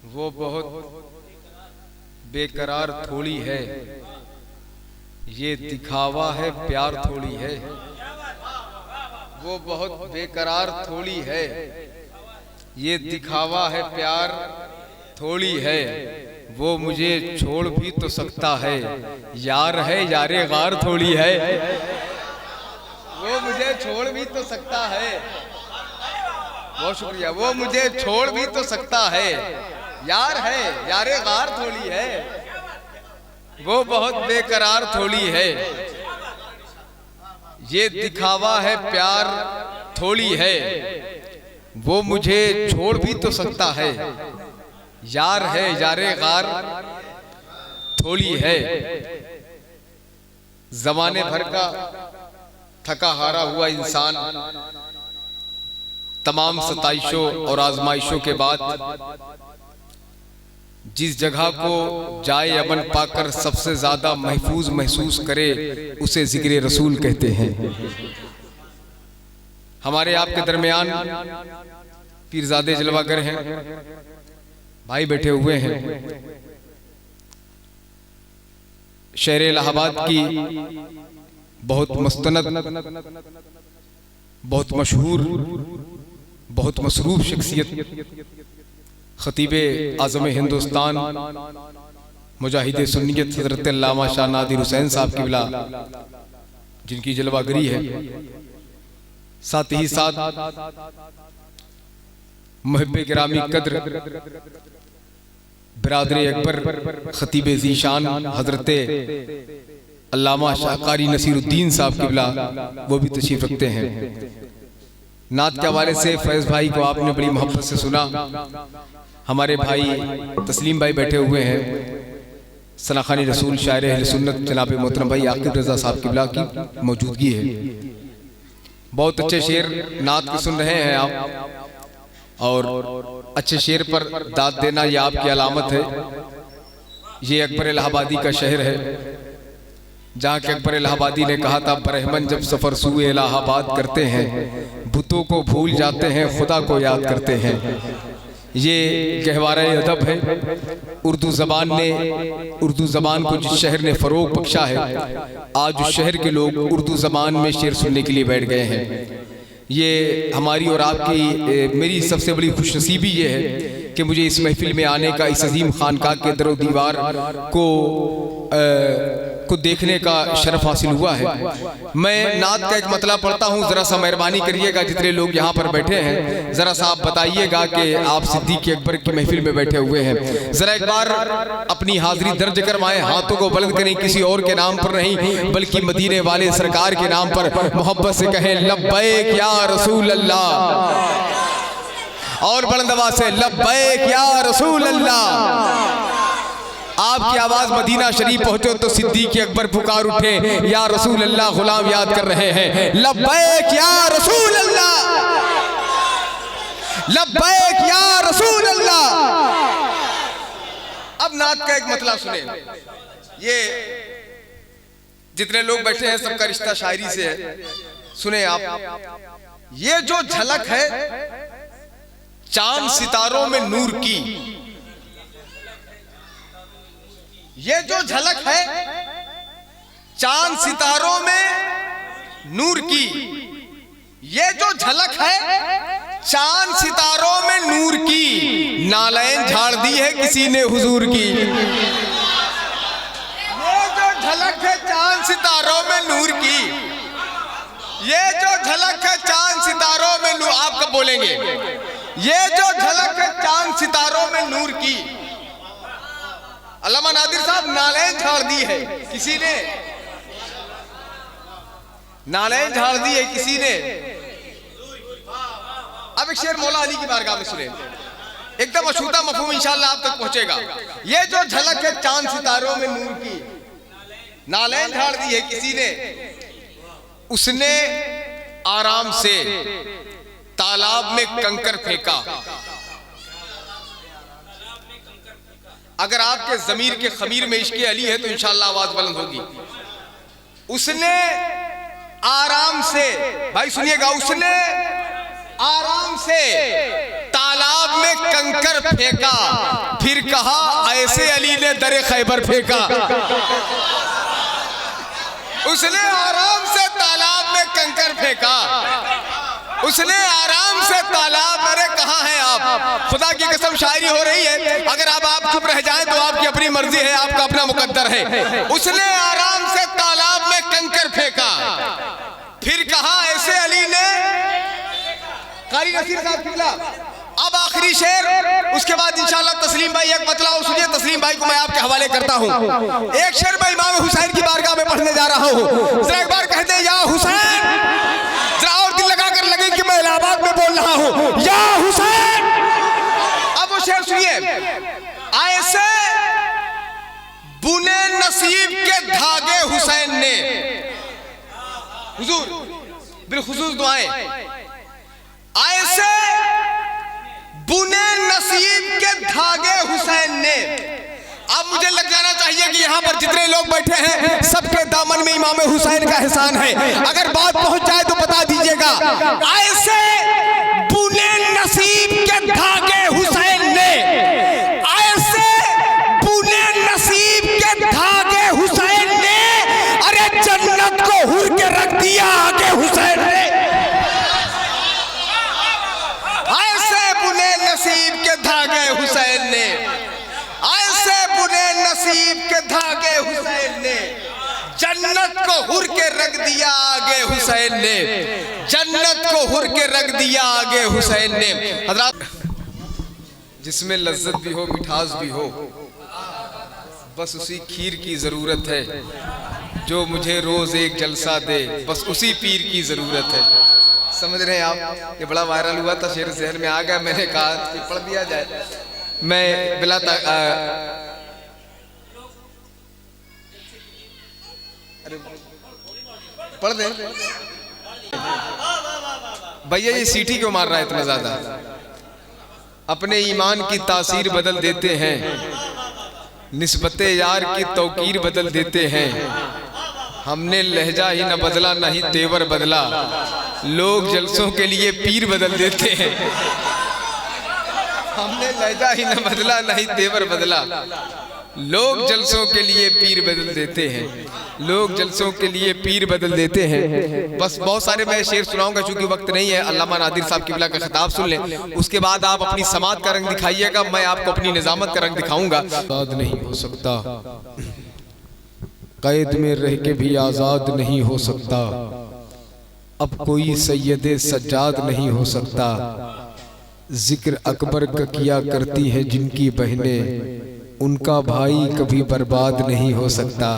वो बहुत बेकरार थोड़ी है, ये दिखावा है प्यार थोड़ी है। वो बहुत बेकरार थोड़ी है, ये दिखावा है प्यार थोड़ी है। वो मुझे छोड़ भी तो सकता है, यार है यारे गार थोड़ी है। वो मुझे छोड़ भी तो सकता है, बहुत शुक्रिया। वो मुझे छोड़ भी तो सकता है, यार है यारे गार थोड़ी है। वो बहुत बेकरार थोड़ी है, ये दिखावा है प्यार थोड़ी है। वो मुझे छोड़ भी तो सकता है, यार है यारे गार थोड़ी है। जमाने भर का थका हारा हुआ इंसान तमाम सताइशों और आजमाइशों के बाद जिस जगह को जाए अमन पाकर सबसे ज्यादा महफूज महसूस करे, उसे जिक्र रसूल कहते हैं। हमारे आपके दरमियान पीरजादे जलवागर हैं, भाई बैठे हुए हैं। शहर इलाहाबाद की बहुत मुस्तनद, बहुत मशहूर, बहुत मसरूफ शख्सियत खतीबे आज़म हिंदुस्तान मुजाहिद सुन्नियत हज़रत अल्लामा शाह नादिर हुसैन साहब क़िबला, जिनकी जलवागरी है। साथ ही साथ मुहिब्बे गिरामी कद्र बिरादरे अकबर खतीबे ज़ीशान हज़रत अल्लामा शाह कारी नसीरुद्दीन साहब क़िबला, वो भी तशरीफ़ रखते हैं। नात के हवाले से फैज़ भाई को आपने बड़ी मोहब्बत से सुना। हमारे भाई तस्लीम भाई बैठे हुए हैं, सनाखानी रसूल शायर अहले सुन्नत जनाब मोहतरम भाई आकिब रज़ा साहब क़िबला की मौजूदगी है। बहुत अच्छे शेर नात के सुन रहे हैं आप, और अच्छे शेर पर दाद देना यह आपकी अलामत है। ये अकबर इलाहाबादी का शहर है, जहाँ के अकबर इलाहाबादी ने कहा था, बरहमन जब सफ़र सूए इलाहाबाद करते हैं, बुतों को भूल जाते हैं, खुदा को याद करते हैं। ये गहवारा अदब है। उर्दू ज़बान ने, उर्दू ज़बान को जिस शहर ने फ़रोग़ बख्शा है, आज उस शहर के लोग उर्दू ज़बान में शेर सुनने के लिए बैठ गए हैं। ये हमारी और आपकी, मेरी सबसे बड़ी खुशनसीबी ये है कि मुझे इस महफिल में आने का, इस अजीम खानका के दरो दीवार को देखने का शरफ हासिल हुआ है। मैं नात का एक मतला पढ़ता हूँ, ज़रा सा मेहरबानी करिएगा, जितने लोग यहाँ पर बैठे हैं ज़रा सा आप बताइएगा कि आप सिद्दीक़ अकबर की महफिल में बैठे हुए हैं। ज़रा एक बार अपनी हाज़िरी दर्ज करवाएं, हाथों को बुलंद करें, किसी और के नाम पर नहीं बल्कि मदीने वाले सरकार के नाम पर मोहब्बत से कहें, लब्बैक या रसूल अल्लाह। और बुलंद आवाज़ से लब्बैक या रसूल अल्लाह। आपकी आवाज मदीना शरीफ पहुंचो तो सिद्दीक़ अकबर पुकार उठे, या रसूल अल्लाह, गुलाम याद कर रहे हैं, लब्बैक या रसूल अल्लाह, लब्बैक या रसूल अल्लाह। अब नात का एक मतला सुने। ये जितने लोग बैठे हैं सबका रिश्ता शायरी से है, सुने आप। ये जो झलक है चांद सितारों में नूर की, ये जो झलक है चांद सितारों में नूर की, ये जो झलक है चांद सितारों में नूर की, नालैन झाड़ दी है किसी ने हुजूर की। ये जो झलक है चांद सितारों में नूर की, ये जो झलक है चांद सितारों में नूर, आप कब बोलेंगे? ये जो झलक है चांद सितारों में नूर की, अल्लामा नादिर साहब, नालैन झाड़ दी है किसी ने, नालैन झाड़ दी है किसी ने। अब एक शेर मौला अली की बारगाह में सुने, एकदम अशूता मफहूम इंशाअल्लाह आप तक पहुंचेगा। ये जो झलक है चांद सितारों में नूर की, नालैन झाड़ दी है किसी ने, उसने आराम से तालाब में कंकर फेंका। अगर आपके ज़मीर के खमीर में इश्क़ अली है तो इंशाअल्लाह आवाज बुलंद होगी। उसने आराम से, भाई सुनिएगा, उसने आराम से तालाब में कंकर कंकर फेंका, फिर कहा ऐसे अली ने दरे खैबर फेंका। उसने आराम से तालाब में कंकर फेंका, उसने आराम से तालाब, अरे कहाँ हैं आप? खुदा की कसम शायरी हो रही है, अगर आप चुप रह जाएं तो आपकी अपनी मर्जी है, आपका अपना मुकद्दर है। उसने आराम से तालाब में कंकर फेंका, फिर कहा ऐसे अली ने, कारी नसीर साहब किबला। अब आखिरी शेर, उसके बाद इंशाल्लाह तस्लीम भाई एक मतला सुनिए। तस्लीम भाई को मैं आपके हवाले करता हूँ। एक शेर मैं इमाम हुसैन की बारगाह में पढ़ने जा रहा हूँ। जरा एक बार कह दे या हुसैन, जरा और दिल लगा कर लगे कि मैं इलाहाबाद में बोल रहा हूँ, या हुसैन। अब वो शेर सुनिए। ऐसे बुने नसीब के धागे हुसैन ने, हुजूर बिलखुसूस दुआएं, ऐसे बुने नसीब के धागे हुसैन ने। अब मुझे लग जाना चाहिए कि यहाँ पर जितने लोग बैठे हैं सबके दामन में इमाम हुसैन का एहसान है। अगर बात पहुंच जाए तो बता दीजिएगा। ऐसे बुने नसीब के धागे हुसैन ने, ऐसे बुने नसीब के धागे हुसैन ने, अरे जन्नत को हुर के रख दिया आगे हुसैन ने। नसीब के धागे हुसैन ने, ऐसे बुने नसीब के धागे हुसैन ने, जन्नत को हुर के रख दिया आगे हुसैन ने, जन्नत को हुर के रख दिया आगे हुसैन ने। हज़रात, जिसमें लज्जत भी हो मिठास भी हो, बस उसी खीर की जरूरत है जो मुझे रोज एक जलसा दे, बस उसी पीर की जरूरत है। समझ रहे हैं आप? ये बड़ा वायरल हुआ था, शेर जहन में आ गया, मैंने कहा कि पढ़ दिया जाए। मैं बिला अरे पढ़ दे भैया, ये सीटी क्यों मार रहा है इतना ज्यादा? अपने ईमान की तासीर बदल देते हैं, निस्बते यार की तौकीर बदल देते हैं। हमने लहजा ही न बदला न ही तेवर बदला, लोग जलसों के लिए पीर बदल देते हैं। हमने लहजा ही न बदला न ही तेवर बदला, लोग जलसों के लिए पीर बदल देते हैं, लोग जलसों के लिए पीर बदल देते हैं। बस बहुत सारे मैं शेर सुनाऊंगा, चूंकि वक्त नहीं है। अल्लामा नादिर साहब किबला का खिताब सुन लें, उसके बाद आप अपनी समात का रंग दिखाइएगा, मैं आपको अपनी निजामत का रंग दिखाऊंगा। आजाद नहीं हो सकता, कैद में रह के भी आजाद नहीं हो सकता, अब कोई सैयदे सज्जाद नहीं हो सकता। जिक्र अकबर का किया करती है जिनकी बहनें, उनका भाई कभी बर्बाद नहीं हो सकता।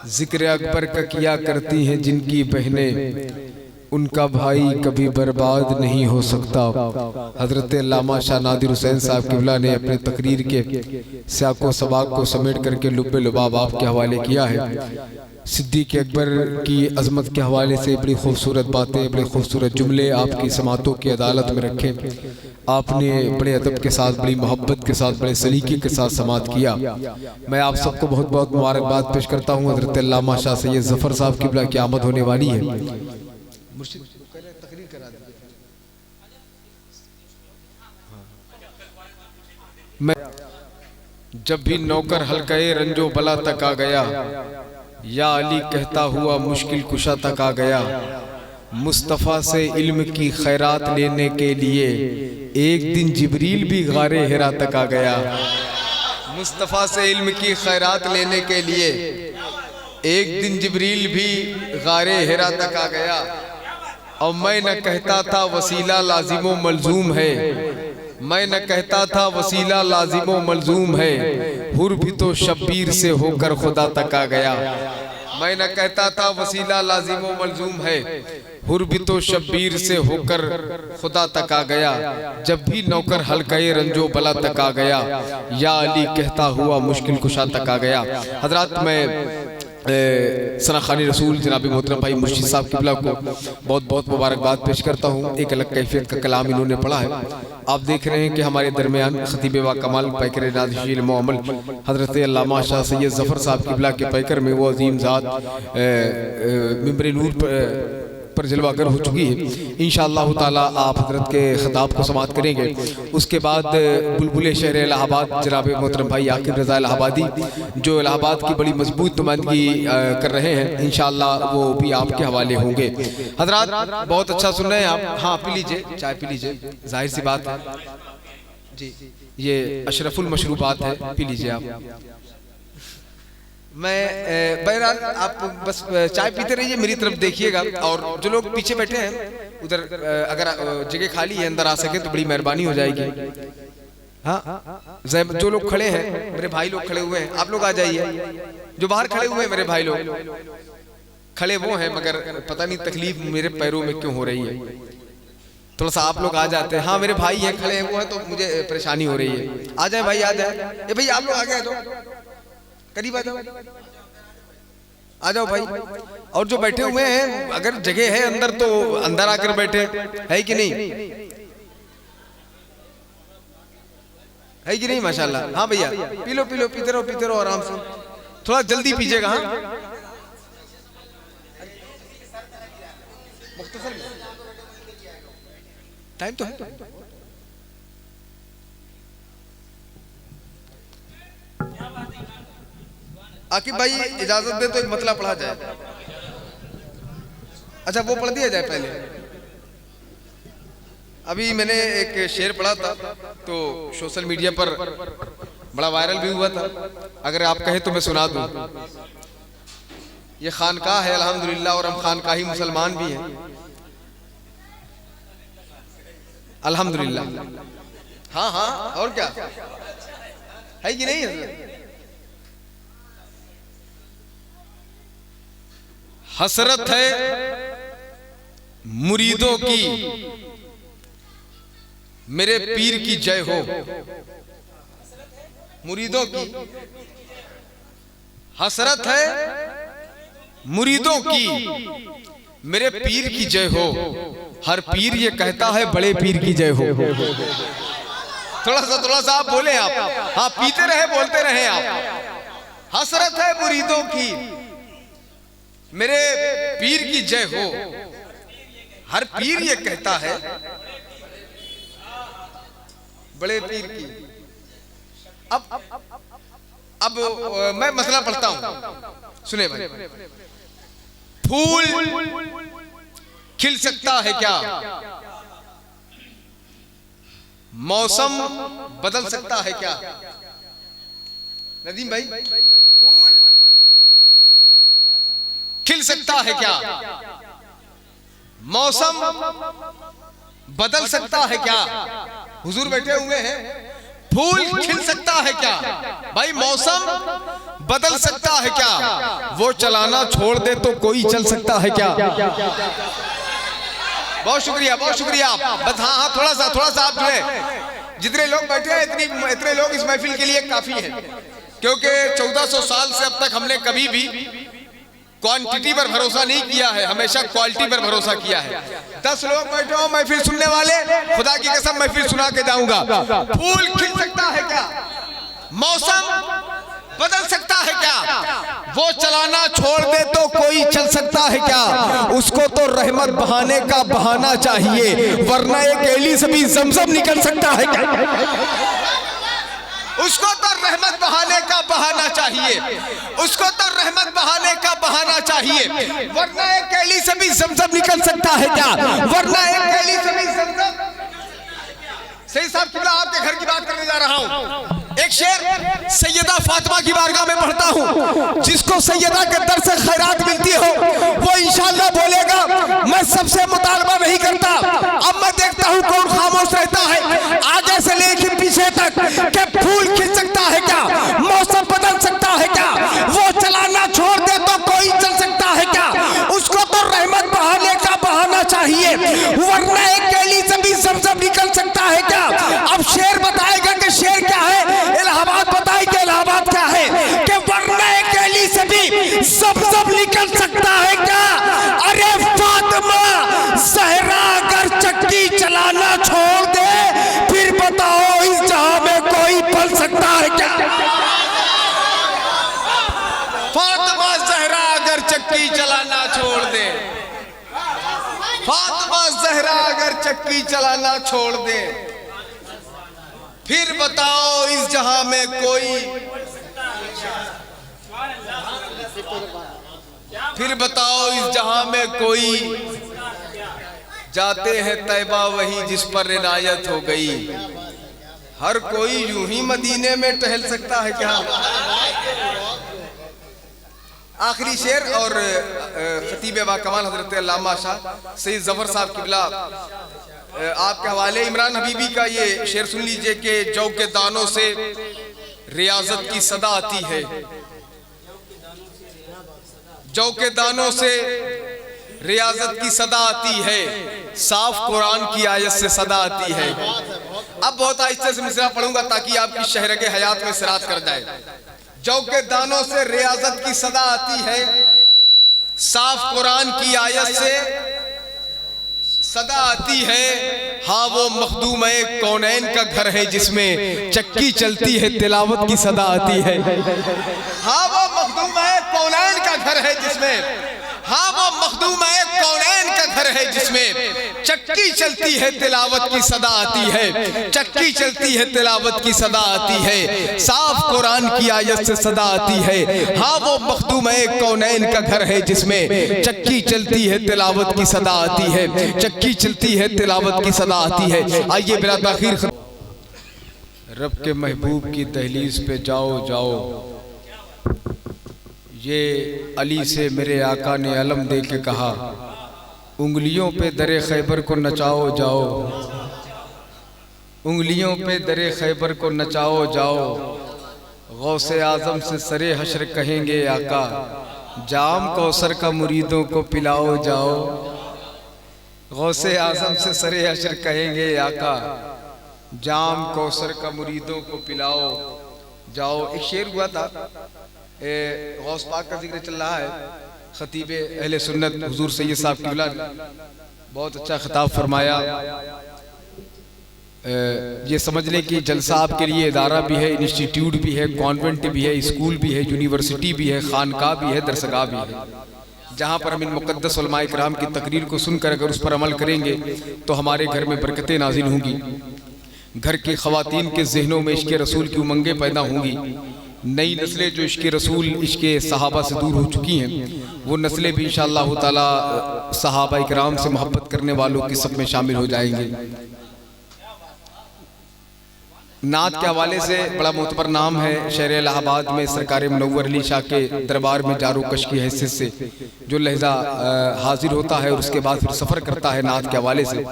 जिक्र अकबर का किया करती हैं जिनकी बहनें, उनका भाई कभी बर्बाद नहीं हो सकता। हजरत अल्लामा शाह नादिर हुसैन साहब किबला ने अपने तकरीर के सियाको सबाक को समेट करके लुब्बे लुबाब आपके हवाले किया है। सिद्दीक़ अकबर की अजमत के हवाले से बड़ी खूबसूरत बातें, बड़े खूबसूरत जुमले आपकी समातों की अदालत में रखे। आपने बड़े अदब के साथ, बड़ी मोहब्बत के साथ, बड़े सलीके के साथ समात किया। मैं आप सबको बहुत बहुत मुबारकबाद पेश करता हूँ। हजरत अल्लामा शाह सैयद ज़फ़र साहब किबला की आमद होने वाली है। मैं जब भी नौकर हल्के रंजो बला तक आ गया, या अली कहता हुआ मुश्किल कुशा तक आ गया। मुस्तफ़ा से इल्म की खैरात लेने के लिए एक दिन जिब्रील भी गारे हिरा तक आ गया। मुस्तफ़ा से इल्म की खैरात लेने के लिए एक दिन जिब्रील भी गारे हिरा तक आ गया। और मैं न कहता था वसीला लाजिमो मलजूम है, मैं न कहता था वसीला लाजिमो मलजूम है, हुर भी तो शब्बीर से होकर खुदा तक आ गया। मैं न कहता था वसीला लाजिमो मलजूम है, हुर भी तो शब्बीर से होकर खुदा तक आ गया। जब भी नौकर हल्के रंजो बला तक आ गया, या अली कहता हुआ मुश्किल कुशा तक आ गया। हजरात, मैं सना खानी रसूल जनाब मोहतरम भाई मुर्शिद साहब किबला को बहुत बहुत मुबारकबाद पेश करता हूँ। एक अलग कैफियत का कलाम इन्होंने पढ़ा है। आप देख रहे हैं कि हमारे दरमियान खतीब वा कमाल पैकर नादिशील मोअम्मल हजरत अल्लामा शाह सैयद ज़फ़र साहब किबला के पैकर में वो अजीम ज़ात मिंबर नूर पर जलवागर हो चुकी है। इंशाअल्लाह ताला आप हजरत के खिताब को समाअत करेंगे। उसके बाद बुलबुल शहर इलाहाबाद जनाब मोहतरम भाई आकिब रज़ा इलाहाबादी जो इलाहाबाद की बड़ी मजबूत नुमाइंदगी कर रहे हैं, इंशाअल्लाह वो भी आपके हवाले होंगे। हजरात बहुत अच्छा सुन रहे हैं आप। हाँ पी लीजिए, चाय पी लीजिए, जाहिर सी बात है जी, ये अशरफुल मशरूबात है, पी लीजिए आप। मैं बहरहाल आप बस चाय पीते रहिए, मेरी तरफ देखिएगा। और जो लोग पीछे बैठे हैं उधर अगर जगह खाली है अंदर आ सके तो बड़ी मेहरबानी हो जाएगी। हाँ जो लोग खड़े हैं, मेरे भाई लोग खड़े हुए हैं, आप लोग आ जाइए। जो बाहर खड़े हुए हैं मेरे भाई लोग, खड़े वो हैं मगर पता नहीं तकलीफ मेरे पैरों में क्यों हो रही है, थोड़ा सा आप लोग आ जाते हैं। हाँ मेरे भाई हैं खड़े हैं वो हैं तो मुझे परेशानी हो रही है। आ जाए भाई, आ जाए। ये भाई आप लोग आ गए तो करीब आ जाओ, आ जाओ भाई। और जो बैठे हुए हैं अगर जगह है अंदर तो अंदर आकर बैठे, है कि नहीं, है कि नहीं माशाल्लाह। हाँ भैया पी लो पी लो, पीते रहो पीते रहो आराम से, थोड़ा जल्दी पीजिएगा। हाँ मुख्तसर टाइम तो है। आकिब भाई इजाजत दे तो एक मतला पढ़ा जाए। अच्छा वो पढ़ दिया जाए पहले। अभी मैंने एक शेर पढ़ा था तो सोशल मीडिया पर बड़ा वायरल भी हुआ था, अगर आप कहें तो मैं सुना दूं। ये खानकाह है अल्हम्दुलिल्लाह और हम खानकाही मुसलमान भी हैं अल्हम्दुलिल्लाह। हाँ हाँ और क्या है कि नहीं है। हसरत है मुरीदों की मेरे पीर की जय हो। मुरीदों की हसरत है मुरीदों की मेरे पीर की जय हो। हर पीर ये कहता है बड़े पीर की जय हो। थोड़ा सा आप बोले आप। हाँ पीते रहे बोलते रहे आप। हसरत है मुरीदों की मेरे पीर की जय हो। हर पीर ये कहता है बड़े पीर की। अब मैं मसला पढ़ता हूं, सुने भाई। फूल खिल सकता है क्या, मौसम बदल सकता है क्या। नदीम भाई, फूल खिल सकता है क्या, मौसम बदल सकता है क्या। हुजूर बैठे हुए हैं, फूल खिल सकता है क्या, भाई मौसम बदल सकता है क्या। वो चलाना छोड़ दे तो कोई चल सकता है क्या। बहुत शुक्रिया बहुत शुक्रिया। बस हाँ हाँ थोड़ा सा आप जो है जितने लोग बैठे हैं इतने लोग इस महफिल के लिए काफी है, क्योंकि 1400 साल से अब तक हमने कभी भी क्वांटिटी पर भरोसा नहीं किया है, हमेशा क्वालिटी पर भरोसा किया है। 10 लोग बैठे हो महफिल सुनने वाले, खुदा की कसम महफिल सुना के जाऊंगा। फूल खिल सकता है क्या, मौसम बदल सकता है क्या, वो चलाना छोड़ दे तो कोई चल सकता है क्या। उसको तो रहमत बहाने का बहाना चाहिए, वरना एक एली से भी ज़मज़म निकल सकता है क्या। उसको तो रहमत बहाने का बहाना चाहिए, उसको तो रहमत बहाने का बहाना चाहिए, वरना एक कैली से भी ज़मज़म निकल सकता है क्या। वरना एक कैली से भी ज़मज़म। सही साहब किबला आपके घर की बात करने जा रहा हूँ। एक शेर सैयदा फातिमा की बारगाह में पढ़ता हूँ। जिसको सैयदा के दर से खैरात मिलती हो वो इंशाअल्लाह बोलेगा, मैं सबसे मुतालबा नहीं करता। अब मैं देखता हूँ कौन खामोश रहता है आगे से लेकर पीछे तक। कि फूल खिल सकता है क्या, मौसम बदल सकता है क्या, वो चलाना छोड़ दे तो कोई चल सकता है क्या। उसको तो रहमत बहाने का बहाना चाहिए, वरना एक कैली से भी ज़मज़म निकल सकता है क्या। अब शेर बताएगा कि शेर क्या है, इलाहाबाद बताएगा इलाहाबाद क्या है। कि वरना एक कैली से भी ज़मज़म निकल सकता है क्या। अरे फातिमा ज़हरा अगर चक्की चलाना छोड़ दे जहरा अगर चक्की चलाना छोड़ दे, फिर बताओ इस जहां में कोई, फिर बताओ इस जहां में कोई, जाते हैं तैबा वही जिस पर इनायत हो गई। हर कोई यूं ही मदीने में टहल सकता है क्या? आखिरी शेर और खतीब बाकमाल हजरत अल्लामा शाह सईद जफर साहब किबला आपके हवाले इमरान हबीबी का ये शेर सुन लीजिए कि जौ के दानों से रियाजत की सदा आती है, जौ के दानों से रियाजत की सदा आती है, साफ कुरान की आयत से सदा आती है। अब बहुत आहिस्ते से मिसरा पढ़ूंगा ताकि आपकी शहरगे हयात में सिरात कर जाए। जौ के दानों से रियाजत की सदा आती है, साफ कुरान की आयत से सदा आती है। हाँ वो मखदूम कौनैन का घर है जिसमें चक्की चलती है तिलावत की सदा आती है। हाँ वो मखदूम कौनैन का घर है जिसमें, हाँ वो मखदूम कौनैन का घर है जिसमें चक्की चलती है तिलावत की सदा आती है, चक्की चलती है तिलावत की सदा आती है, साफ कुरान की आयत से सदा आती है। हाँ वो मखदूम कौनैन का घर है जिसमें चक्की चलती है तिलावत की सदा आती है, चक्की चलती है तिलावत की सदा आती है। आइए बिला ताखीर रब के महबूब की दहलीज पे जाओ जाओ, ये अली से मेरे आका ने अलम दे के कहा, उंगलियों पे दरे खैबर को नचाओ जाओ, उंगलियों पे दरे खैबर को नचाओ जाओ। गौसे आजम से सरे हश्र कहेंगे आका, जाम कौसर का मुरीदों को पिलाओ जाओ। गौसे आजम से सरे हश्र कहेंगे आका, जाम कौसर का मुरीदों को पिलाओ जाओ। एक शेर हुआ था, गौस पाक का जिक्र चल रहा है, खतीब अहले सुन्नत हुजूर सैयद साहब किबला बहुत अच्छा खिताब फरमाया। ये समझ लें कि जलसा आपके लिए इदारा भी है, इंस्टीट्यूट भी है, कॉन्वेंट भी है, स्कूल भी है, यूनिवर्सिटी भी है, खानका भी है, दरसगाह भी है, जहाँ पर हम इन मुक़द्दस उलमाए किराम की तकरीर को सुनकर अगर उस पर अमल करेंगे तो हमारे घर में बरकतें नाजिल होंगी, घर की ख़वातीन के ज़हनों में इश्क़ रसूल की उमंगें पैदा होंगी। नई नस्लें जो इश्क़ रसूल इश्क़ सहाबा से दूर हो चुकी हैं, वो नस्लें भी इंशाअल्लाह ताला सहाबा इकराम से मोहब्बत करने वालों की सब में शामिल हो जाएंगे। नात के हवाले से बड़ा मोतबर नाम है, शहर इलाहाबाद में सरकार मुनव्वर अली शाह के दरबार में जारो कश की हैसियत से जो लहजा हाजिर होता है और उसके बाद फिर सफ़र करता है नात के हवाले से,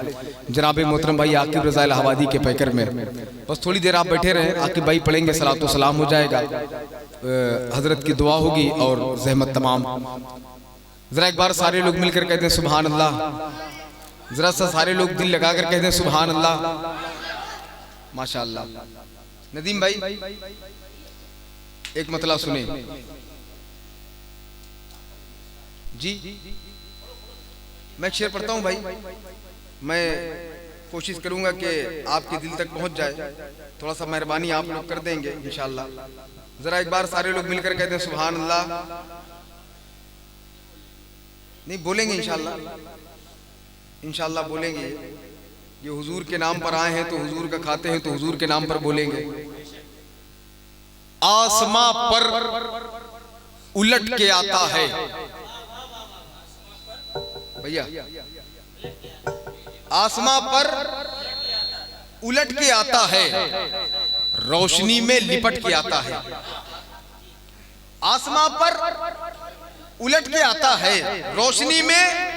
जनाब मोहतरम भाई आकिब रज़ा इलाहाबादी के पैकर में। बस थोड़ी देर आप बैठे रहें, आकिब भाई पढ़ेंगे, सलातो सलाम हो जाएगा, हजरत की दुआ होगी और ज़हमत तमाम। ज़रा एक बार सारे लोग मिलकर कहते हैं सुबहान अल्लाह, ज़रा सा सारे लोग दिल लगा कर कहते हैं सुबहान अल्लाह, माशाअल्लाह। नदीम भाई एक मतलब सुने जी, मैं शेर पढ़ता हूं भाई, मैं कोशिश करूंगा कि आपके दिल तक पहुंच जाए, थोड़ा सा मेहरबानी आप लोग कर देंगे इंशाअल्लाह। जरा एक बार सारे लोग मिलकर कहते हैं सुभान अल्लाह, नहीं बोलेंगे इंशाअल्लाह, इंशाअल्लाह बोलेंगे। ये हुजूर के नाम पर आए हैं तो हुजूर का खाते हैं तो हुजूर के नाम पर बोलेंगे। आसमां पर उलट के आता है भैया, आसमां पर उलट के आता है, रोशनी में लिपट के आता है। आसमां पर उलट के आता है, रोशनी में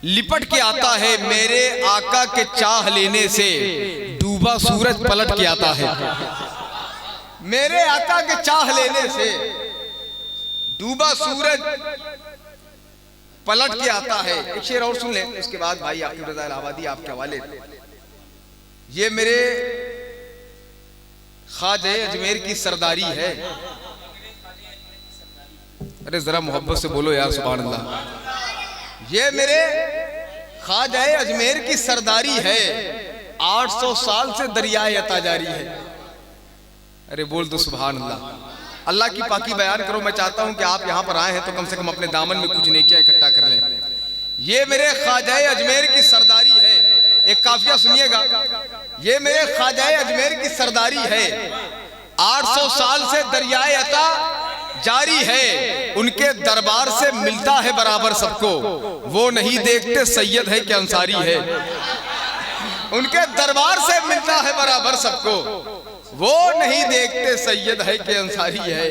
लिपट के आता है, मेरे आका के चाह लेने से डूबा सूरज पलट के आता है। मेरे आका के चाह लेने से डूबा सूरज पलट के आता है। एक शेर और सुन लें, उसके बाद भाई आकिब रज़ा इलाहाबादी आपके हवाले। ये मेरे ख्वाजा अजमेर की सरदारी है। अरे जरा मोहब्बत से बोलो यार सुभान अल्लाह। ये मेरे ख्वाजा अजमेर की सरदारी है, 800 साल से दरियाए अता जारी है। अरे बोल दो सुभान अल्लाह। अल्लाह की पाकी बयान करो। मैं चाहता हूं कि आप यहां पर आए हैं तो कम से कम अपने दामन में कुछ नेकियां इकट्ठा कर लें। ये मेरे ख्वाजाए अजमेर की सरदारी है। एक काफिया सुनिएगा, ये मेरे ख्वाजाए अजमेर की सरदारी है। 800 साल से दरियाए अता जारी है, उनके दरबार से मिलता है बराबर सबको। वो नहीं देखते सैयद है कि अंसारी है, उनके दरबार से मिलता है बराबर सबको। वो नहीं देखते सैयद है कि अंसारी है,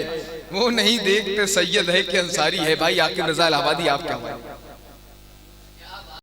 वो नहीं देखते सैयद है कि अंसारी है। भाई आकिब रजा इलाहाबादी, आप क्या